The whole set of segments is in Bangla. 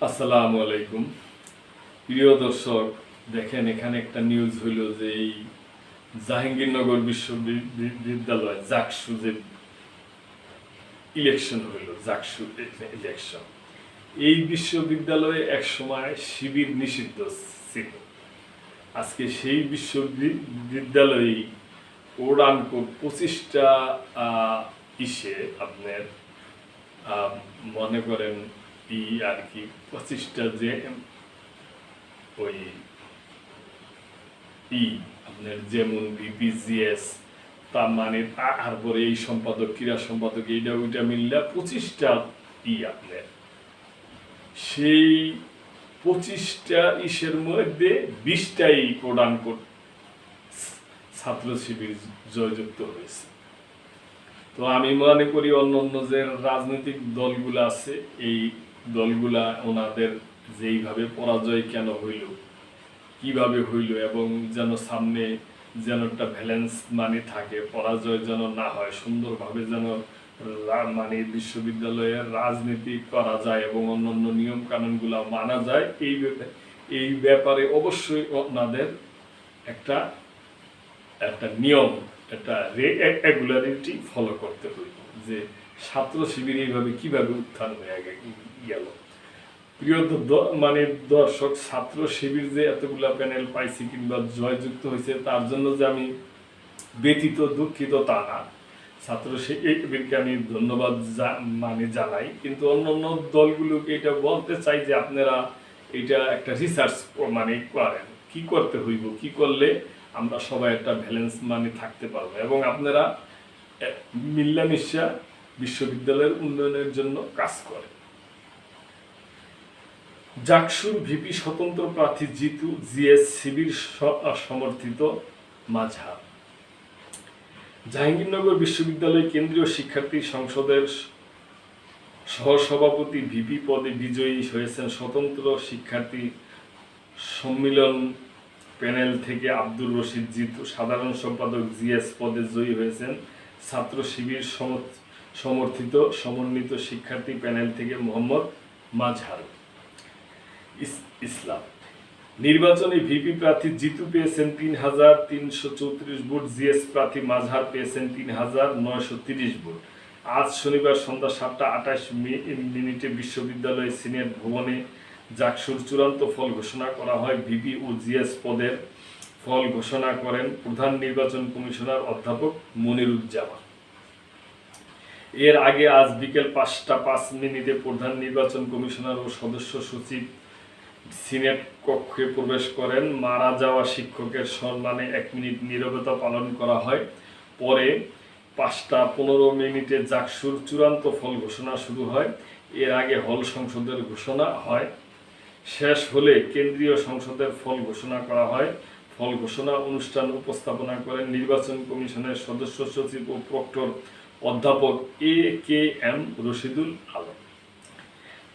আসসালামু আলাইকুম প্রিয় দর্শক। দেখেন, এখানে একটা নিউজ হইল যে এই জাহাঙ্গীরনগর বিশ্ববিদ্যালয় জাকসু যে ইলেকশন হইল, জাকসু ইলেকশন, এই বিশ্ববিদ্যালয়ে এক সময় শিবির নিষিদ্ধ ছিল। আজকে সেই বিশ্ববিদ্যালয়ে কোরআন 25টা ইসে আপনার মনে করেন আর কি 25টা যে ওই আপনার যেমন বিপিজিএস, তার মানে তারপরে এই সম্পাদক, ক্রীড়া সম্পাদক, এইটা ওইটা মিললে 25টা আপনার সেই 25টা ইসের মধ্যে 20টাই কোরআন ছাত্র শিবির জয়যুক্ত হয়েছে। তো আমি মনে করি অন্য অন্য যে রাজনৈতিক দলগুলো আছে, এই দলগুলা ওনাদের যেইভাবে পরাজয় কেন হইল, কিভাবে হইল, এবং যেন সামনে যেন একটা ব্যালেন্স মানে থাকে, পরাজয় যেন না হয়, সুন্দরভাবে যেন মানে বিশ্ববিদ্যালয়ের রাজনীতি করা যায় এবং অন্যান্য নিয়ম কানুনগুলো মানা যায়, এই ব্যাপারে অবশ্যই ওনাদের একটা একটা নিয়ম, একটা রেগুলারিটি ফলো করতে হইল, যে ছাত্র শিবির এইভাবে কিভাবে উত্থান হয়ে গেল। প্রিয় মানে দর্শক, ছাত্র শিবির যে এতগুলা প্যানেল পাইছি কিংবা জয়যুক্ত হয়েছে, তার জন্য যে আমি ব্যথিত দুঃখিত তা না। ছাত্র শিবিরকে আমি ধন্যবাদ মানে জানাই, কিন্তু অন্যান্য দলগুলোকে এটা বলতে চাই যে আপনারা এটা একটা রিসার্চ মানে করেন, কি করতে হইব, কি করলে আমরা সবাই একটা ব্যালেন্স মানে থাকতে পারবো, এবং আপনারা মিল্লামিশা বিশ্ববিদ্যালয়ের উন্নয়নের জন্য কাজ করেন। জাকসুর ভিপি স্বতন্ত্র প্রার্থী জিতু জিএস শিবির সমর্থিত মাঝহার। জাহাঙ্গীরনগর বিশ্ববিদ্যালয় কেন্দ্রীয় শিক্ষার্থী সংসদের সহসভাপতি ভিপি পদে বিজয়ী হয়েছেন স্বতন্ত্র শিক্ষার্থী সম্মিলন প্যানেল থেকে আব্দুর রশিদ জিতু। সাধারণ সম্পাদক জিএস পদে জয়ী হয়েছেন ছাত্র শিবির সমর্থিত সমন্বিত শিক্ষার্থী প্যানেল থেকে মোহাম্মদ মাজহার ইসলাম। নির্বাচনে ভিপি প্রার্থী জিতু পেয়েছেন 3,334 ভোট, জিএস প্রার্থী মাজহার পেয়েছেন 3,930 ভোট। আজ শনিবার সন্ধ্যা 7:28 বিশ্ববিদ্যালয় সিনেট ভবনে জাকসুর চূড়ান্ত ফল ঘোষণা করা হয়। ভিপি ও জিএস পদের ফল ঘোষণা করেন প্রধান নির্বাচন কমিশনার অধ্যাপক মনিরুজ্জামান। এর আগে আজ বিকেল 5টা 5 প্রধান নির্বাচন কমিশনার ও সদস্য সচিব সিনেট কক্ষে প্রবেশ করেন। মারা যাওয়া শিক্ষকের সম্মানে 1 মিনিট নীরবতা পালন করা হয়। পরে 5টা 15 জাকসুর চূড়ান্ত ফল ঘোষণা শুরু হয়। এর আগে হল সংসদের ঘোষণা হয়। শেষ হলে কেন্দ্রীয় সংসদের ফল ঘোষণা করা হয়। ফল ঘোষণা অনুষ্ঠান উপস্থাপনা করেন নির্বাচন কমিশনের সদস্য সচিব ও প্রক্টর অধ্যাপক AKM রশিদুল আলম।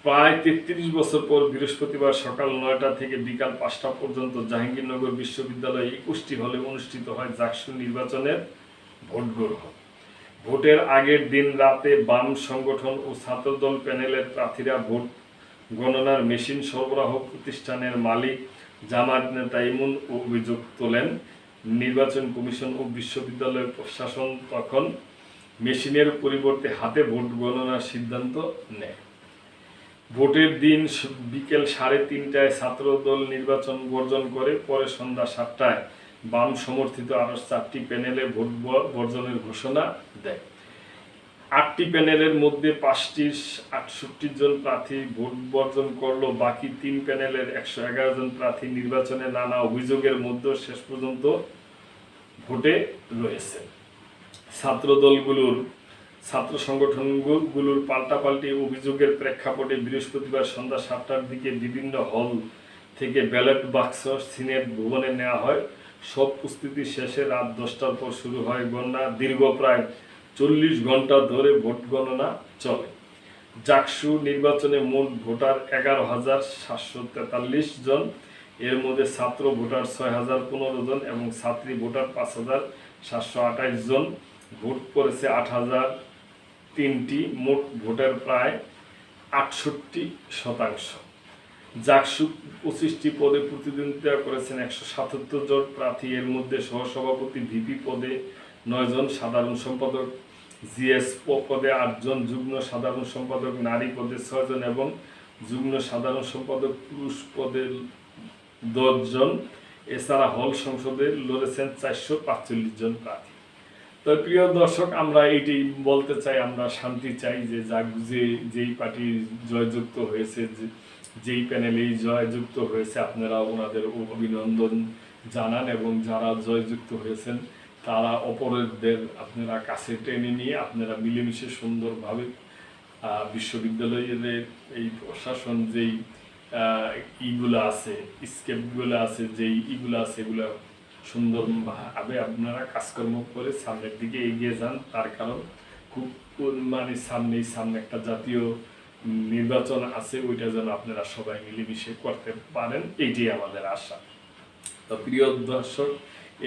প্রায় 33 বছর পর বৃহস্পতিবার সকাল 9টা থেকে বিকাল 5টা পর্যন্ত জাহাঙ্গীরনগর বিশ্ববিদ্যালয়ে 21টি হলে অনুষ্ঠিত হয় জাকসু নির্বাচনের ভোট গ্রহণ। ভোটের আগের দিন রাতে বাম সংগঠন ও ছাত্রদল প্যানেলের প্রার্থীরা ভোট গণনার মেশিন সরবরাহ প্রতিষ্ঠানের মালিক জামায়াত নেতা এমন অভিযোগ তোলেন। নির্বাচন কমিশন ও বিশ্ববিদ্যালয় প্রশাসন তখন মেশিনের পরিবর্তে হাতে ভোট গণনার সিদ্ধান্ত নেয়। ভোটের দিন বিকেল 3:30টায় ছাত্রদল নির্বাচন বর্জন করে। পরে সন্ধ্যা 7টায় বাম সমর্থিত আরও 4টি প্যানেলে ভোট বর্জনের ঘোষণা দেয়। 8টি প্যানেলের মধ্যে 5টির 68 জন প্রার্থী ভোট বর্জন করলেও বাকি 3 প্যানেলের 111 জন প্রার্থী নির্বাচনে নানা অভিযোগের মধ্যে শেষ পর্যন্ত ভোটে রয়েছে। ছাত্র সংগঠনগুলোর পাল্টাপাল্টি অভিযোগের প্রেক্ষাপটে বৃহস্পতিবার সন্ধ্যা 7টার দিকে বিভিন্ন হল থেকে ব্যালট বাক্স সিনেট ভবনে নেওয়া হয়। সব প্রস্তুতি শেষে রাত 10টার পর শুরু হয় গণনা। দীর্ঘ প্রায় 40 ঘন্টা ধরে ভোট গণনা চলে। জাকসু নির্বাচনে মোট ভোটার 11,743 জন। এর মধ্যে ছাত্র ভোটার 6,015 জন এবং ছাত্রী ভোটার 5,728 জন। ভোট পড়েছে 8,003টি। মোট ভোটের প্রায় 68%। জাকসু 25টি পদে প্রতিদ্বন্দ্বিতা করেছেন 177 জন প্রার্থী। এর মধ্যে সহসভাপতি ভিপি পদে 9 জন, সাধারণ সম্পাদক জিএস পদে 8 জন, যুগ্ম সাধারণ সম্পাদক নারী পদে 6 জন এবং যুগ্ম সাধারণ সম্পাদক পুরুষ পদে 10 জন। এছাড়া হল সংসদে লড়েছেন 445 জন প্রার্থী। তো প্রিয় দর্শক, আমরা এইটি বলতে চাই, আমরা শান্তি চাই যে যেই পার্টি জয়যুক্ত হয়েছে, যেই প্যানেলেই জয়যুক্ত হয়েছে, আপনারা ওনাদের অভিনন্দন জানান এবং যারা জয়যুক্ত হয়েছেন তারা অপরদের আপনারা কাছে টেনে নিয়ে আপনারা মিলেমিশে সুন্দরভাবে বিশ্ববিদ্যালয়ের এই প্রশাসন যেই ইগুলো আছে, স্কেপগুলো আছে, যেই ইগুলো আছে, এগুলো সুন্দরভাবে আপনারা কাজকর্ম করে সামনের দিকে এগিয়ে যান। তার কারণ খুব সামনে একটা জাতীয় নির্বাচন আছে, ওইটা যেন আপনারা সবাই মিলেমিশে করতে পারেন, এইটাই আমাদের আশা। তো প্রিয় দর্শক,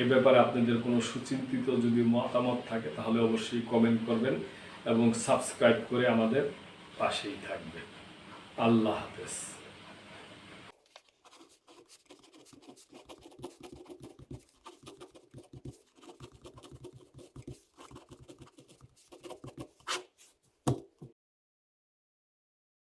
এ ব্যাপারে আপনাদের কোনো সুচিন্তিত যদি মতামত থাকে তাহলে অবশ্যই কমেন্ট করবেন এবং সাবস্ক্রাইব করে আমাদের পাশেই থাকবেন। আল্লাহ হাফেজ।